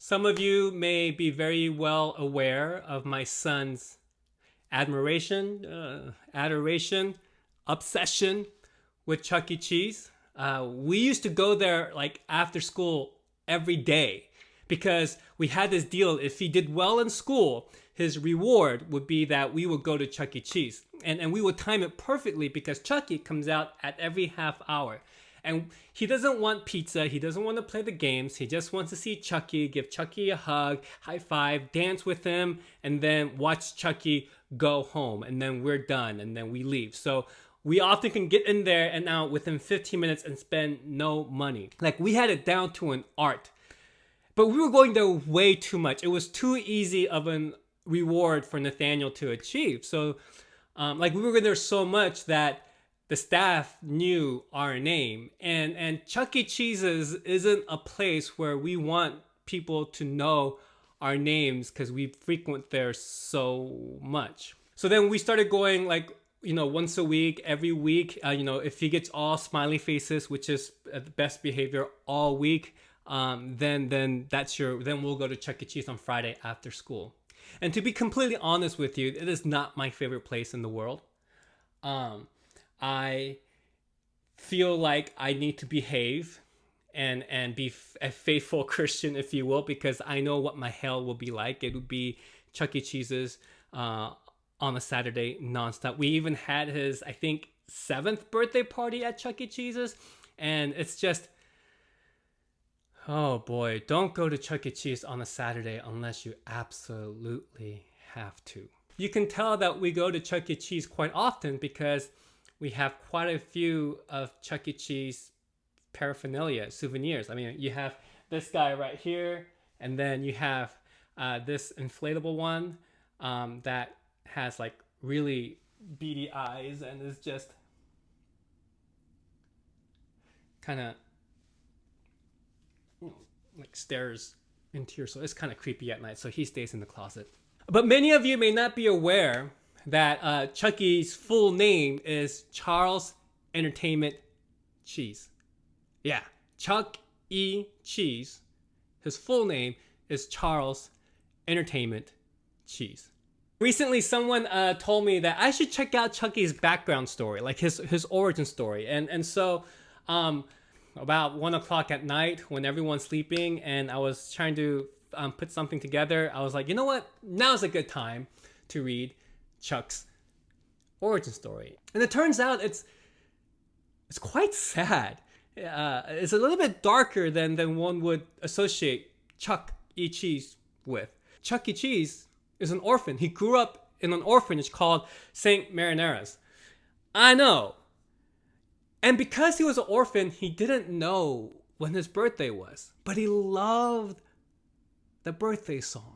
Some of you may be very well aware of my son's adoration, obsession with Chuck E. Cheese. We used to go there like after school every day because we had this deal. If he did well in school, his reward would be that we would go to Chuck E. Cheese. And we would time it perfectly because Chuck E. comes out at every half hour. And he doesn't want pizza. He doesn't want to play the games. He just wants to see Chucky, give Chucky a hug, high five, dance with him, and then watch Chucky go home. And then we're done. And then we leave. So we often can get in there and out within 15 minutes and spend no money. Like we had it down to an art. But we were going there way too much. It was too easy of a reward for Nathaniel to achieve. So we were going there so much that the staff knew our name. And Chuck E. Cheese's isn't a place where we want people to know our names because we frequent there so much. So then we started going once a week, every week. If he gets all smiley faces, which is the best behavior all week, then we'll go to Chuck E. Cheese on Friday after school. And to be completely honest with you, it is not my favorite place in the world. I feel like I need to behave and be a faithful Christian, if you will, because I know what my hell will be like. It would be Chuck E. Cheese's on a Saturday nonstop. We even had his, I think, 7th birthday party at Chuck E. Cheese's, and it's just, oh boy, don't go to Chuck E. Cheese on a Saturday unless you absolutely have to. You can tell that we go to Chuck E. Cheese quite often because we have quite a few of Chuck E. Cheese paraphernalia, souvenirs. I mean, you have this guy right here, and then you have this inflatable one that has like really beady eyes and is just kind of like stares into your soul. It's kind of creepy at night, so he stays in the closet. But many of you may not be aware that Chuck E.'s full name is Charles Entertainment Cheese. Yeah, Chuck E. Cheese. His full name is Charles Entertainment Cheese. Recently, someone told me that I should check out Chuck E.'s background story, like his origin story. And so about 1 o'clock at night when everyone's sleeping and I was trying to put something together, I was like, you know what? Now's a good time to read Chuck's origin story. And it turns out it's quite sad. It's a little bit darker than one would associate Chuck E. Cheese with. Chuck E. Cheese is an orphan. He grew up in an orphanage called St. Marinera's. I know. And because he was an orphan, he didn't know when his birthday was. But he loved the birthday song.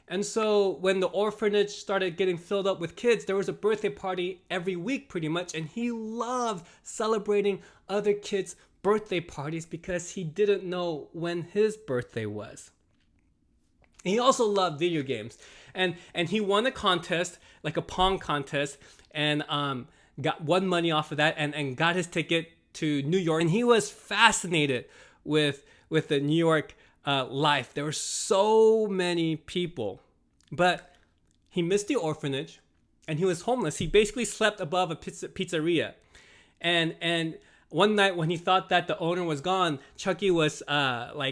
And so when the orphanage started getting filled up with kids, there was a birthday party every week pretty much. And he loved celebrating other kids' birthday parties because he didn't know when his birthday was. He also loved video games. And he won a contest, like a Pong contest, and won money off of that and got his ticket to New York. And he was fascinated with the New York life. There were so many people, but he missed the orphanage and he was homeless. He basically slept above a pizzeria. And one night when he thought that the owner was gone, Chucky was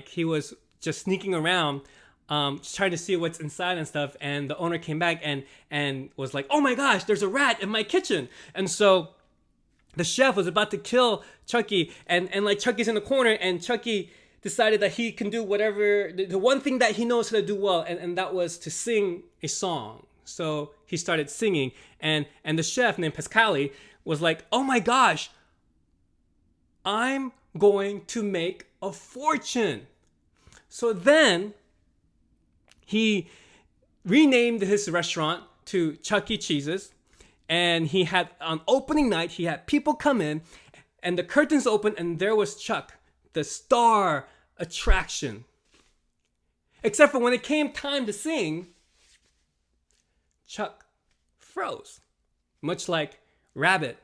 he was just sneaking around trying to see what's inside and stuff. And the owner came back and was like, oh my gosh, there's a rat in my kitchen. And so the chef was about to kill Chucky and like Chucky's in the corner and Chucky decided that he can do whatever, the one thing that he knows how to do well, and that was to sing a song. So he started singing, and the chef named Pascali was like, oh my gosh, I'm going to make a fortune. So then he renamed his restaurant to Chuck E. Cheese's, and he had, on opening night, he had people come in, and the curtains opened, and there was Chuck, the star attraction. Except for when it came time to sing, Chuck froze. Much like Rabbit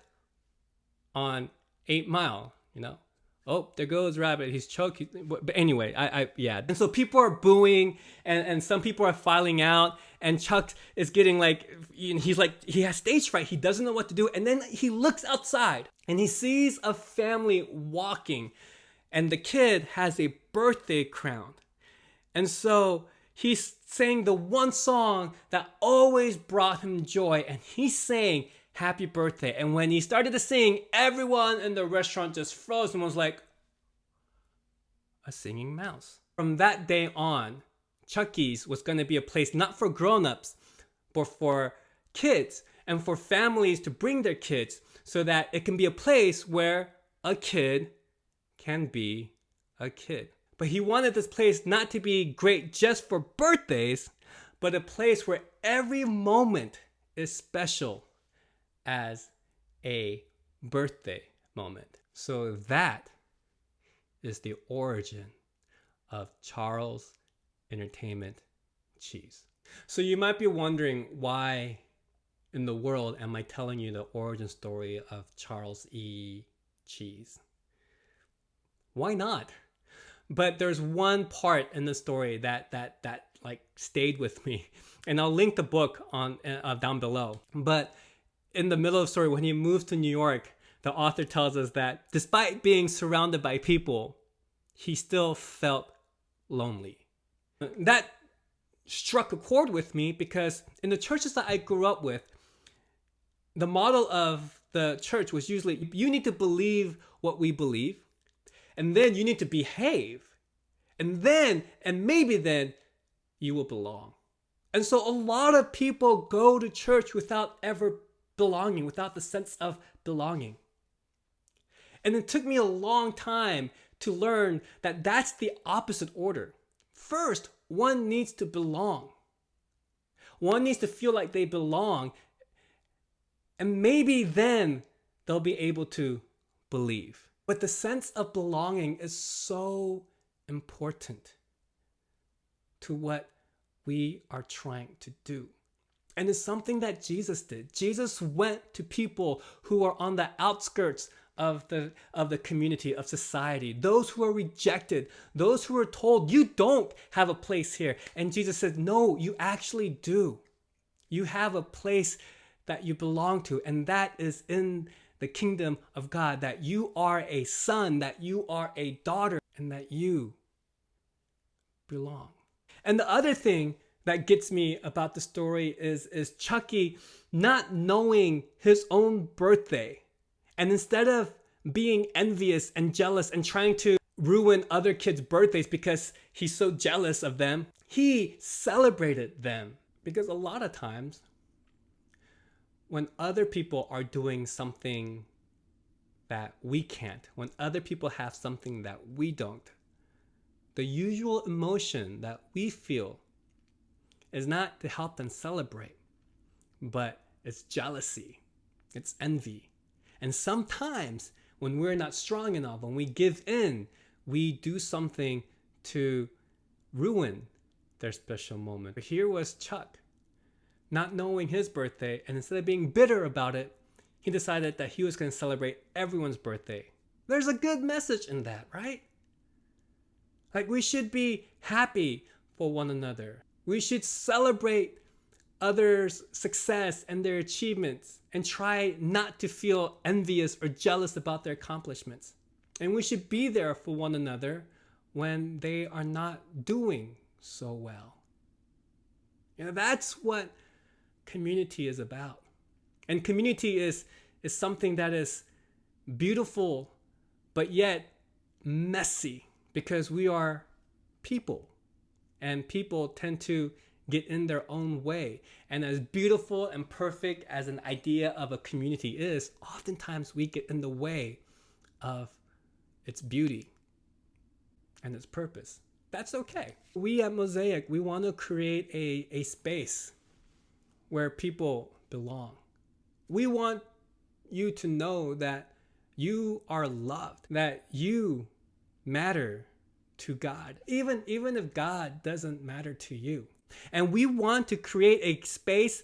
on 8 Mile, Oh, there goes Rabbit. He's choked. But anyway, yeah. And so people are booing, and some people are filing out. And Chuck is getting like, he's like, he has stage fright. He doesn't know what to do. And then he looks outside and he sees a family walking, and the kid has a birthday crown. And so he's saying the one song that always brought him joy, and he's saying happy birthday. And when he started to sing, everyone in the restaurant just froze and was like, a singing mouse. From that day on, Chucky's was going to be a place not for grown-ups, but for kids and for families to bring their kids, so that it can be a place where a kid can be a kid. But he wanted this place not to be great just for birthdays, but a place where every moment is special as a birthday moment. So that is the origin of Charles Entertainment Cheese. So you might be wondering, why in the world am I telling you the origin story of Charles E. Cheese? Why not? But there's one part in the story that like stayed with me, and I'll link the book on down below. But in the middle of the story, when he moves to New York, the author tells us that despite being surrounded by people, he still felt lonely. That struck a chord with me, because in the churches that I grew up with, the model of the church was usually, you need to believe what we believe, and then you need to behave, and maybe then you will belong. And so a lot of people go to church without ever belonging, without the sense of belonging. And it took me a long time to learn that that's the opposite order. First, one needs to belong. One needs to feel like they belong, and maybe then they'll be able to believe. But the sense of belonging is so important to what we are trying to do. And it's something that Jesus did. Jesus went to people who are on the outskirts of the community, of society, those who are rejected, those who are told, you don't have a place here. And Jesus said, no, you actually do. You have a place that you belong to, and that is in the kingdom of God, that you are a son, that you are a daughter, and that you belong. And the other thing that gets me about the story is Chucky not knowing his own birthday. And instead of being envious and jealous and trying to ruin other kids' birthdays because he's so jealous of them, he celebrated them. Because a lot of times, when other people are doing something that we can't, when other people have something that we don't, the usual emotion that we feel is not to help them celebrate, but it's jealousy, it's envy. And sometimes when we're not strong enough, when we give in, we do something to ruin their special moment. But here was Chuck, not knowing his birthday, and instead of being bitter about it, he decided that he was going to celebrate everyone's birthday. There's a good message in that, right? Like, we should be happy for one another. We should celebrate others' success and their achievements, and try not to feel envious or jealous about their accomplishments. And we should be there for one another when they are not doing so well. You know, that's what community is about. And community is something that is beautiful, but yet messy, because we are people, and people tend to get in their own way. And as beautiful and perfect as an idea of a community is, oftentimes we get in the way of its beauty and its purpose. That's okay. We at Mosaic, we want to create a space where people belong. We want you to know that you are loved, that you matter to God, even if God doesn't matter to you. And we want to create a space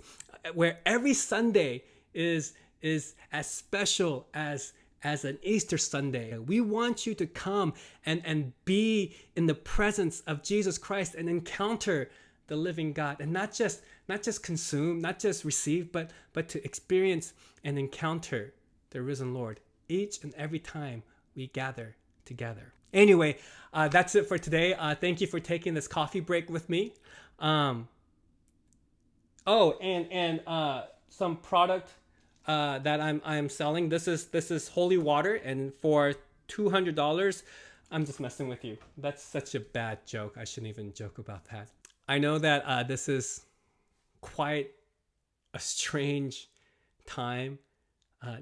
where every Sunday is as special as as an Easter Sunday. We want you to come and be in the presence of Jesus Christ and encounter the living God, and not just consume, not just receive, but to experience and encounter the risen Lord each and every time we gather together. Anyway, that's it for today. Thank you for taking this coffee break with me. And some product that I'm selling. This is holy water, and for $200, I'm just messing with you. That's such a bad joke. I shouldn't even joke about that. I know that this is quite a strange time,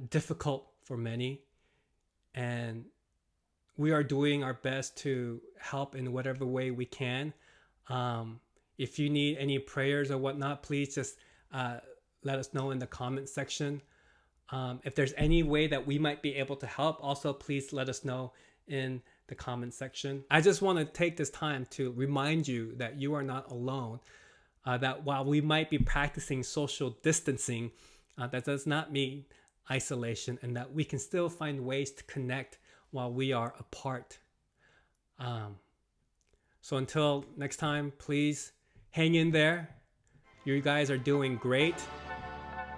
difficult for many, and we are doing our best to help in whatever way we can. If you need any prayers or whatnot, please just let us know in the comment section. If there's any way that we might be able to help, also please let us know in the comment section. I just want to take this time to remind you that you are not alone, that while we might be practicing social distancing, that does not mean isolation, and that we can still find ways to connect while we are apart. So until next time, please hang in there. You guys are doing great,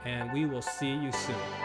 and we will see you soon.